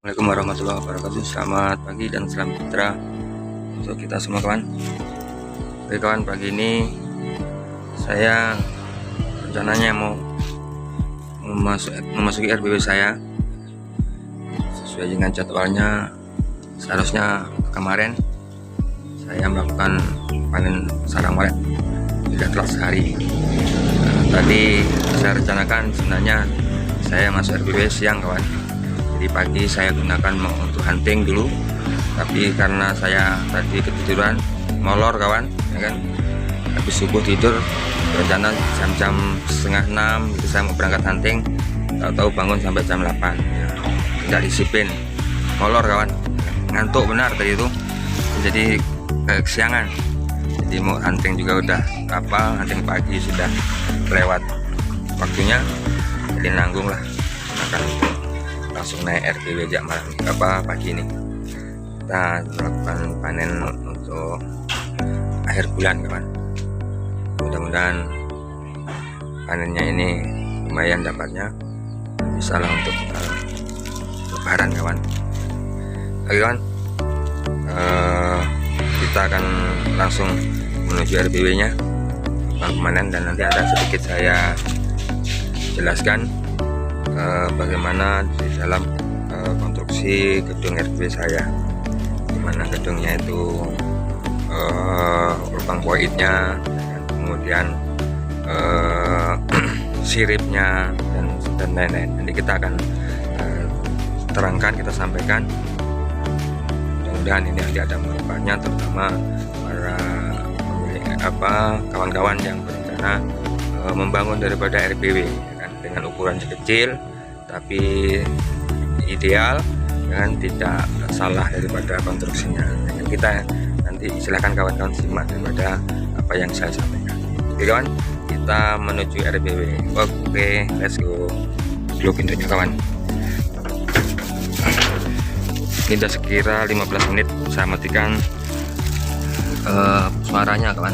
Assalamualaikum warahmatullahi wabarakatuh. Selamat pagi dan salam sejahtera untuk kita semua kawan. Oke kawan, pagi ini saya rencananya mau memasuki RBW saya sesuai dengan jadwalnya. Seharusnya kemarin saya melakukan panen sarang walet, tidak telat sehari. Tadi saya rencanakan sebenarnya saya masuk RBW siang kawan. Jadi pagi saya gunakan untuk hunting dulu, tapi karena saya tadi ketiduran molor kawan, ya kan, habis subuh tidur rencana jam 5:30 gitu saya mau berangkat hunting, tahu-tahu bangun sampai jam 8 ya, tidak disiplin, molor kawan, ngantuk benar tadi itu, jadi kesiangan. Jadi mau hunting juga udah hunting pagi sudah lewat waktunya, jadi nanggung lah akan langsung naik RBW malam pagi ini. Kita melakukan panen untuk akhir bulan kawan. Mudah-mudahan panennya ini lumayan dapatnya, bisa lah untuk lebaran kawan. Oke kawan, kita akan langsung menuju RBW nya panen, dan nanti ada sedikit saya jelaskan bagaimana di dalam konstruksi gedung RBW saya, dimana gedungnya itu lubang voidnya, kemudian siripnya dan lain-lain. Nanti kita akan terangkan, kita sampaikan. Mudah-mudahan ini nanti ada manfaatnya, terutama para pemilik kawan-kawan yang berencana membangun daripada RBW dengan ukuran kecil tapi ideal, dan tidak salah daripada konstruksinya. Dan kita nanti silakan kawan-kawan simak daripada apa yang saya sampaikan. Oke kawan, kita menuju RBW. Oke, let's go. Dulu pintunya kawan. Ini sudah sekira 15 menit saya matikan suaranya kawan,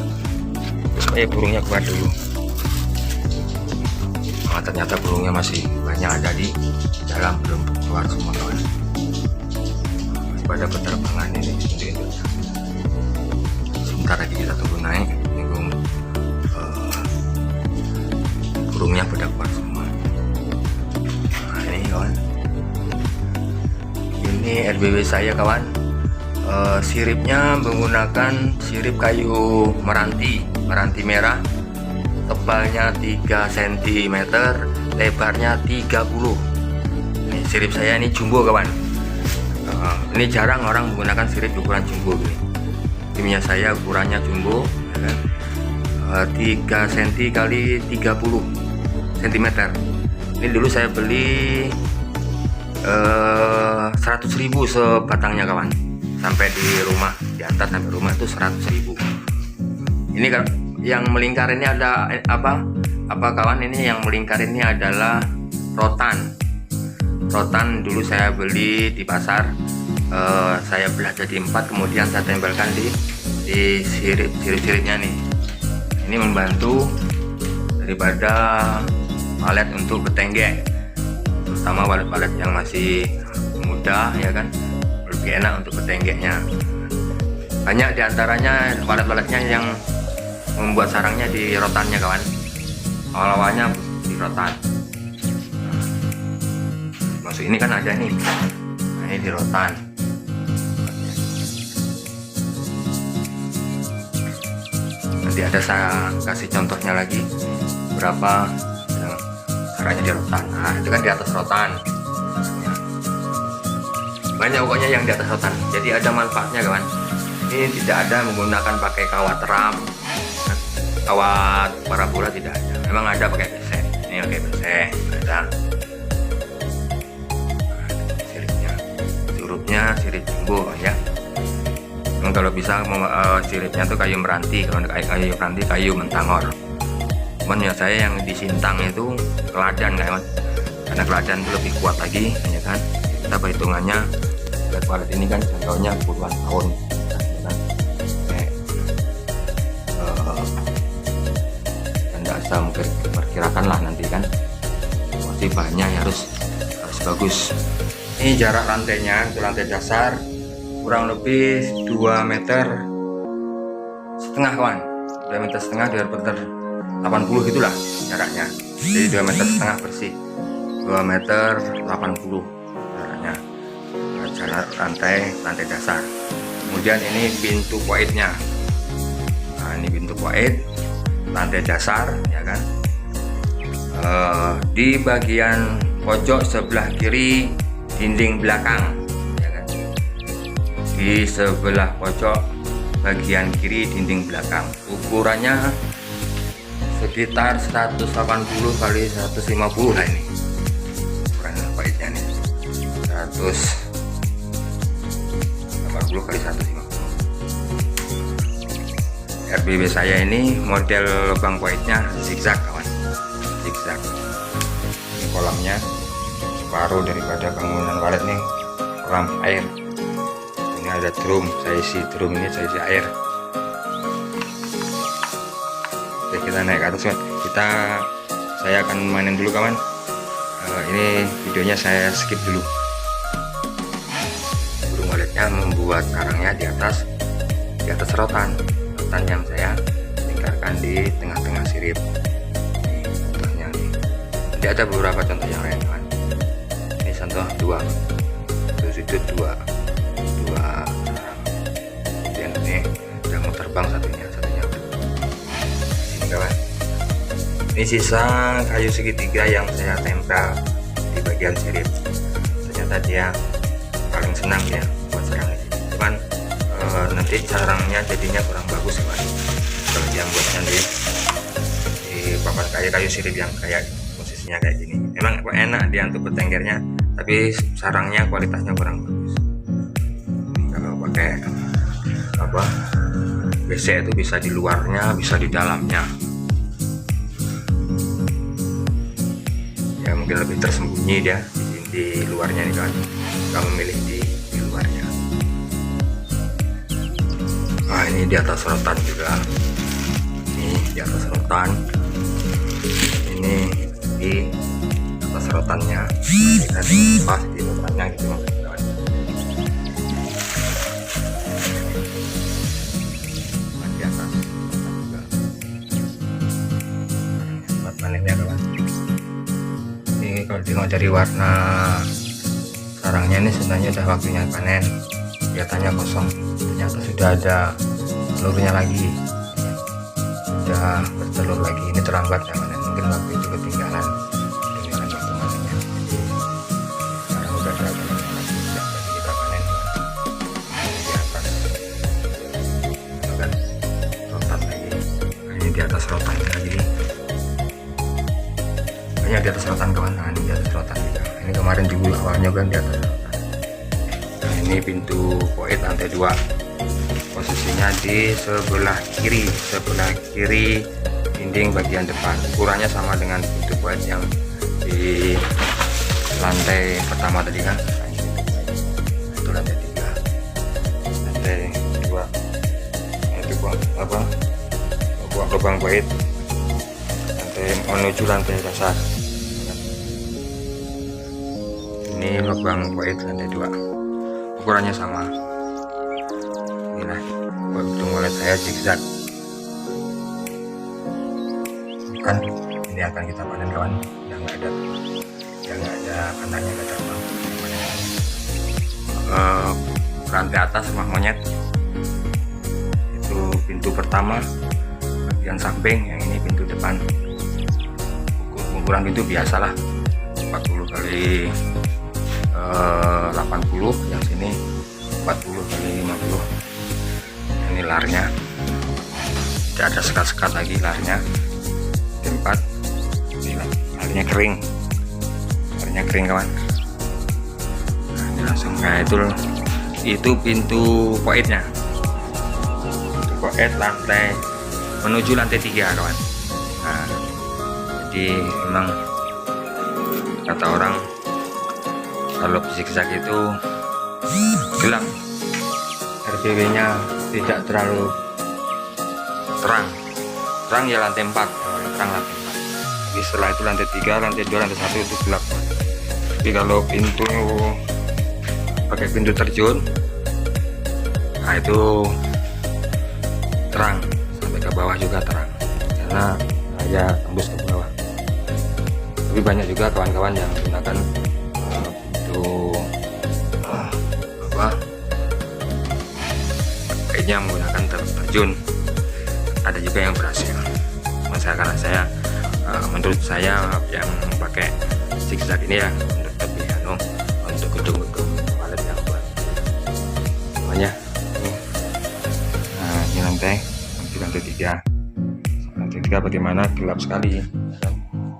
supaya burungnya keluar dulu. Ternyata burungnya masih banyak ada di dalam, belum keluar semua kawan. Masih pada penerbangan ini induk-induknya. Sebentar lagi kita tunggu naik, tunggu burungnya pada keluar semua. Nah ini kawan, ini RBW saya kawan. Siripnya menggunakan sirip kayu meranti merah, tebalnya 3 cm, lebarnya 30. Ini sirip saya ini jumbo kawan. Ini jarang orang menggunakan sirip ukuran jumbo ini. Timnya saya ukurannya jumbo, ya kan? 3 cm kali 30 cm. Ini dulu saya beli 100.000 sebatangnya kawan. Sampai di rumah, di antar sampai rumah itu 100.000. Ini kan yang melingkar ini ada apa kawan, ini yang melingkar ini adalah rotan dulu saya beli di pasar, saya belah jadi 4, kemudian saya tempelkan di sirip-siripnya nih. Ini membantu daripada walet untuk bertenggek, terutama walet-walet yang masih muda, ya kan, lebih enak untuk bertenggeknya. Banyak diantaranya walet-waletnya yang membuat sarangnya di rotannya kawan, awal-awalnya di rotan. Maksud ini kan ada nih, nah ini di rotan. Nanti ada saya kasih contohnya lagi berapa yang sarangnya di rotan. Nah itu kan di atas rotan, banyak pokoknya yang di atas rotan, jadi ada manfaatnya kawan. Ini tidak ada menggunakan pakai kawat ram, kawat parabola, tidak ada. Memang ada pakai besek. Ini pakai besek, ada. Siripnya, surupnya sirip jumbo ya. Memang kalau bisa siripnya tuh kayu meranti, kalau kayu meranti kayu mentangor. Cuman ya saya yang di Sintang itu teladan kawan, karena teladan itu lebih kuat lagi, ya kan. Kita perhitungannya walet ini kan contohnya puluhan tahun. Saya mungkin perkirakan lah nanti kan masih banyak, harus bagus Ini jarak lantainya, itu lantai dasar kurang lebih 2 meter setengah kawan, 2 meter setengah, 2 meter 80 gitulah jaraknya. Jadi 2 meter setengah bersih, 2 meter 80 jaraknya, jarak lantai dasar. Kemudian ini pintu poidnya. Nah, ini pintu poid lantai dasar ya kan. Di bagian pojok sebelah kiri dinding belakang ya kan. Di sebelah pojok bagian kiri dinding belakang, ukurannya sekitar 180 kali 150 lah ini ukuran poidnya nih, 180 kali 150. RBB saya ini model lubang poidnya zigzag kawan, zigzag. Ini kolamnya separuh daripada bangunan walet nih, kolam air. Ini ada drum, saya isi drum ini, saya isi air. Oke, kita naik ke atas kan. Saya akan mainin dulu kawan. Ini videonya saya skip dulu. Burung waletnya membuat karangnya di atas rotan yang saya lingkarkan di tengah-tengah sirip. Ini contohnya nih. Nanti ada beberapa contoh yang lain kan. Ini contoh 2 sudut 2 kemudian ini udah mau terbang satunya sini kawan. Ini sisa kayu segitiga yang saya tempel di bagian sirip. Ternyata dia paling senang ya buat sarang di sini. Cuman nanti sarangnya jadinya kurang bagus kawan kalau dia buatnya di papan kayu sirip yang kayak posisinya kayak gini. Memang enak dia untuk bertenggernya, tapi sarangnya kualitasnya kurang bagus. Kalau pakai WC itu bisa di luarnya, bisa di dalamnya ya, mungkin lebih tersembunyi dia di luarnya nih kan, kalau memilih di luarnya. Nah, ini di atas rotan juga, ini di atas rotan, ini di atas rotannya, kita pas di rotannya gitu kawan. Di atas rotan juga buat panennya kawan. Ini kalau tengok dari warna sarangnya ini sebenarnya udah waktunya panen, kelihatannya kosong, ternyata sudah ada telurnya lagi, sudah bertelur lagi. Ini terlambat ya panen, mungkin waktu itu ketinggalan waktu panennya. Sekarang udah ada telurnya lagi, jadi kita panen di atas kan rotan lagi. Ini di atas rotan lagi, banyak di atas rotan kawan. Nah, ini di atas rotan juga. Ini kemarin juga awalnya kan di atas rotan. Nah, ini pintu poid lantai 2, posisinya di sebelah kiri dinding bagian depan. Ukurannya sama dengan pintu poid yang di lantai pertama tadi kan. Nah, itu lantai 3, lantai 2 itu lubang poid lantai menuju lantai dasar. Ini lubang poid lantai 2, ukurannya sama. Inilah burung walet saya zigzag kan. Ini akan kita panen kawan, yang nggak ada kandangnya, nggak terbang. Lantai atas rumah monyet itu pintu pertama bagian samping, yang ini pintu depan. Ukuran pintu biasalah 40 kali 80, yang sini 40 kali 50. Ini larnya, tidak ada sekat-sekat lagi larnya, tempat larnya kering kawan. Nah, ini langsung kayak itu pintu poidnya, pintu poid lantai menuju lantai 3 kawan. Nah, jadi memang kata orang kalau zigzag itu gelap, RBW nya tidak terlalu terang ya lantai 4, terang lantai 4. Jadi setelah itu lantai 3, lantai 2, lantai 1 itu gelap. Tapi kalau pintu pakai pintu terjun, nah itu terang sampai ke bawah juga terang karena saya tembus ke bawah. Tapi banyak juga kawan-kawan yang menggunakan pintu kayaknya menggunakan terjun, ada juga yang berhasil. Karena saya menurut saya yang pakai zigzag ini ya lebih untuk gedung-gedung palet yang buat semuanya ini. Nah ini lantai 3 bagaimana gelap sekali,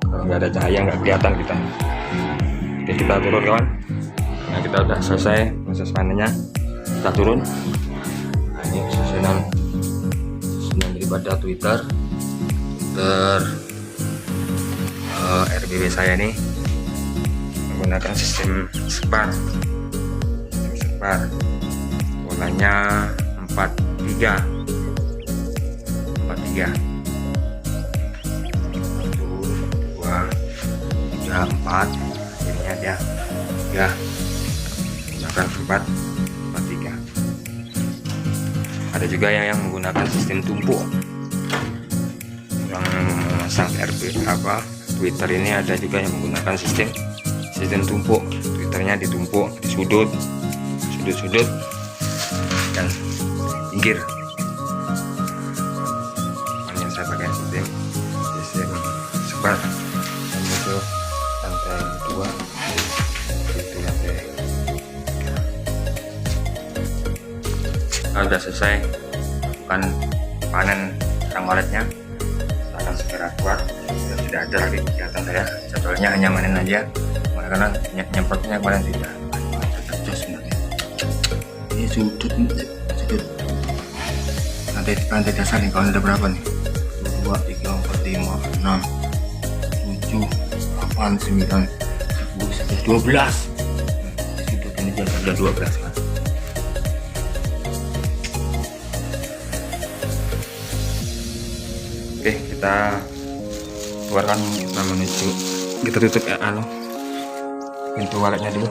kalau nggak ada cahaya nggak kelihatan kita. Oke, kita turun kawan. Nah kita udah selesai proses panennya, kita turun. Nah ini susunan daripada Twitter RBB saya ini menggunakan sistem sebar, polanya 43 1, 2, 3, 4, ini ada ya menggunakan 4, 3. Ada juga yang menggunakan sistem tumpuk. Yang memasang Twitter ini ada juga yang menggunakan sistem tumpuk. Twitternya ditumpuk di sudut dan pinggir. Yang saya pakai sistem sebar, itu lantai 2, itu lantai 3. Sudah selesai bukan panen sarang waletnya, akan segera keluar. Sudah tidak ada lagi kegiatan saya, jadwalnya hanya manen aja karena nyemprotnya kemarin tidak terjos. Ini sudut lantai dasar nih, kalau ada berapa nih? 2, 3, 4, 5, 6, 7, 8, 9, 10, 11, 12. Sudut ini aja ada 12 kan. Oke, kita keluarkan, kita menuju, kita tutup ya pintu waletnya dulu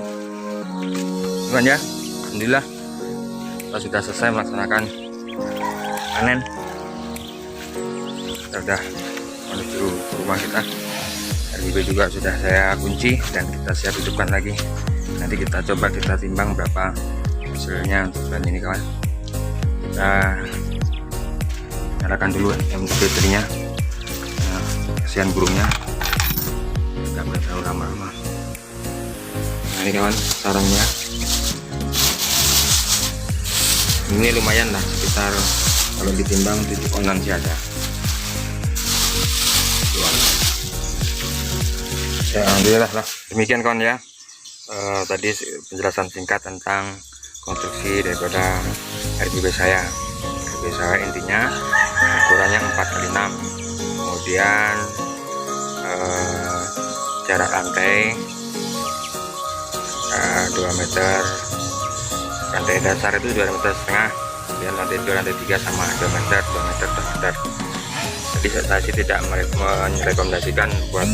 teman ya. Alhamdulillah kita sudah selesai melaksanakan panen. Kita sudah menuju rumah kita. RBB juga sudah saya kunci dan kita siap hidupkan lagi. Nanti kita coba kita timbang berapa hasilnya untuk bulan ini kawan. Kita nyalakan dulu baterainya. Nah, kasihan burungnya nggak boleh terlalu lama-lama. Nah, ini kawan sarangnya, ini lumayan lah, sekitar kalau ditimbang 7 onan sih ada. Ya alhamdulillah lah, demikian kawan ya. Tadi penjelasan singkat tentang konstruksi daripada RBB saya. RBB saya intinya ukurannya 4x6, kemudian jarak lantai 2 meter, lantai dasar itu 2,5 meter, kemudian lantai 2, lantai 3 sama 2 meter. Jadi saya sih tidak merekomendasikan buat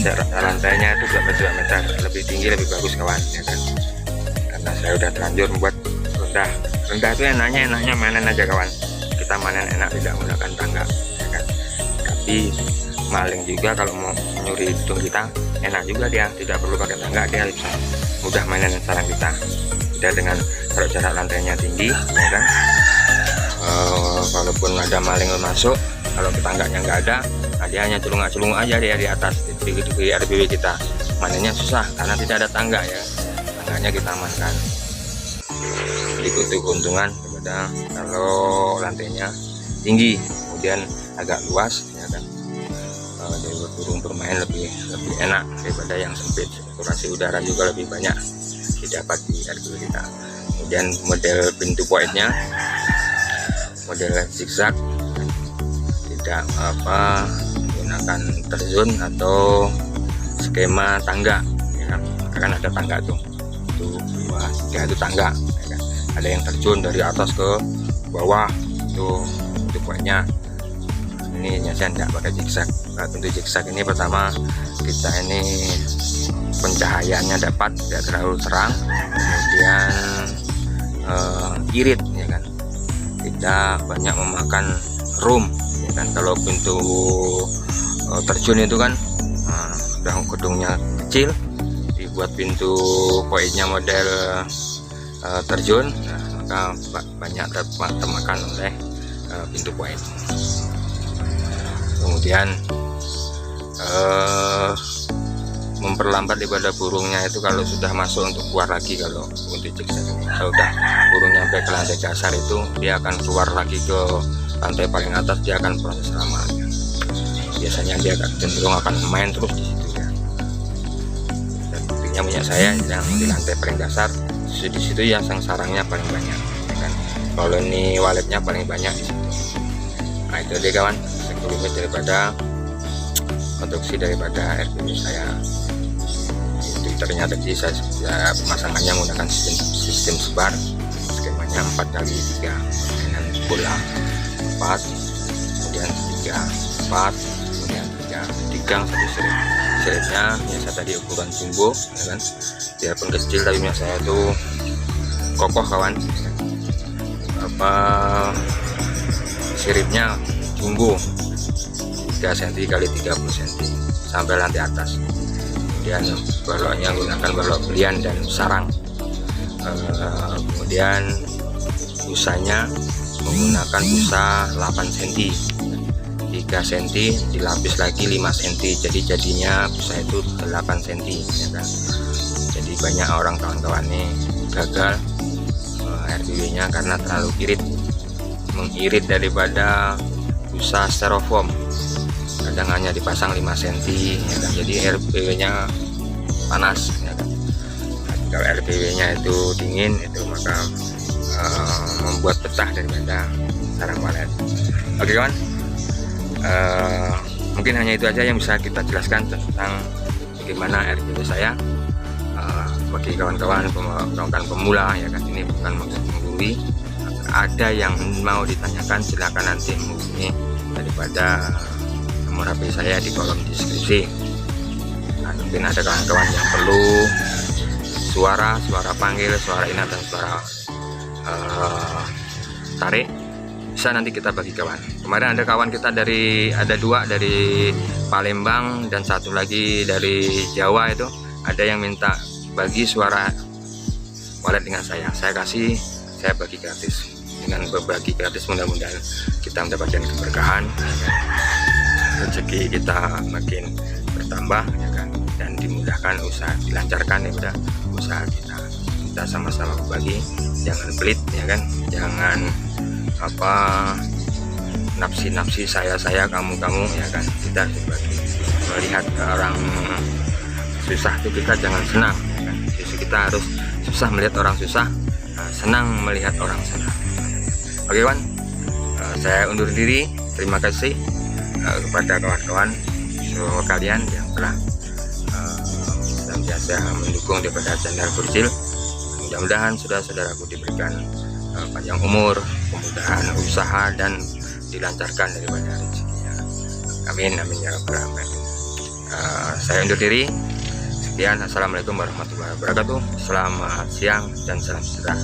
jarak lantainya itu 2 meter, lebih tinggi lebih bagus kawan ya kan, karena saya udah terlanjur membuat rendah itu enaknya manen aja kawan, kita manen enak tidak menggunakan tangga ya kan. Tapi maling juga kalau mau nyuri hidung kita enak juga, dia tidak perlu pakai tangga, dia bisa mudah mainen sarang kita. Beda dengan kalau jarak lantainya tinggi ya kan, walaupun ada maling masuk, kalau tangganya nggak ada, nah dia hanya celung-celung aja dia di atas di RBB kita, manennya susah karena tidak ada tangga ya, tangganya kita amankan. Ikut keuntungan daripada kalau lantainya tinggi kemudian agak luas ya kan, jadi burung bermain lebih enak daripada yang sempit. Sirkulasi udara juga lebih banyak didapat di RBB kita. Kemudian model pintu poinnya model zigzag, tidak menggunakan terjun atau skema tangga ya kan, karena ada tangga tuh 1, 2, 3 itu tangga ya kan. Ada yang terjun dari atas ke bawah itu poinnya. Ini saya tidak pakai zigzag. Nah, untuk zigzag ini pertama kita ini pencahayaannya dapat, tidak terlalu terang, kemudian irit ya kan, tidak banyak memakan room ya kan. Kalau pintu terjun itu kan udah gedungnya kecil, dibuat pintu koinnya model terjun, maka banyak termakan oleh pintu koin. Kemudian memperlambat daripada burungnya itu kalau sudah masuk untuk keluar lagi. Kalau untuk zigzag ini kalau udah burung nyampe ke lantai dasar itu dia akan keluar lagi ke lantai paling atas, dia akan proses lama. Biasanya dia cenderung akan main terus di situ ya. Dan buktinya punya saya yang di lantai paling dasar, di situ ya sarangnya paling banyak ya kan. Koloni waletnya paling banyak di situ. Nah itu dia kawan, sekelumit daripada konstruksi daripada RPW saya. Twitternya tadi saya pemasangannya menggunakan sistem sebar, skemanya 4x3 dengan bola 4, kemudian 3, 4, kemudian 3 digang satu sirip. Siripnya ya saya tadi ukuran jumbo ya kan, biarpun kecil tapi punya saya itu kokoh kawan. Siripnya jumbo 3 cm x 30 cm sampai lantai atas. Kemudian baloknya menggunakan balok belian dan sarang. Kemudian busanya menggunakan busa 8 cm, 3 cm dilapis lagi 5 cm, jadi jadinya busa itu 8 cm ya kan. Jadi banyak orang kawan-kawan ini gagal RPW nya karena terlalu irit, mengirit daripada busa styrofoam. Kadang hanya dipasang 5 cm ya kan, jadi RPW nya panas ya kan. Nah, kalau RPW nya itu dingin itu maka membuat pecah daripada sarang walet. Oke kawan, mungkin hanya itu aja yang bisa kita jelaskan tentang bagaimana RPW saya. Bagi kawan-kawan pemula ya kan, ini bukan menggurui. Ada yang mau ditanyakan silakan nanti menghubungi daripada nomor HP saya di kolom deskripsi. Nah, mungkin ada kawan-kawan yang perlu suara panggil, suara inat dan suara tarik, bisa nanti kita bagi kawan. Kemarin ada kawan kita ada 2 dari Palembang dan 1 lagi dari Jawa, itu ada yang minta bagi suara walet dengan saya kasih, saya bagi gratis. Dengan berbagi gratis mudah-mudahan kita mendapatkan keberkahan ya kan? Rezeki kita makin bertambah ya kan, dan dimudahkan usaha, dilancarkan ya udah usaha kita sama-sama berbagi. Jangan pelit ya kan, jangan nafsi saya kamu ya kan. Kita harus berbagi. Melihat orang susah itu kita jangan senang ya kan. Justru kita harus susah melihat orang susah, senang melihat orang senang. Oke kawan, saya undur diri. Terima kasih kepada kawan-kawan semua kalian yang telah senantiasa mendukung daripada channel Burjil. Mudah-mudahan saudara-saudaraku diberikan panjang umur, kemudahan usaha, dan dilancarkan daripada rezekinya. Amin amin ya rabbal alamin. Saya undur diri. Sekian, assalamualaikum warahmatullahi wabarakatuh. Selamat siang dan salam sejahtera.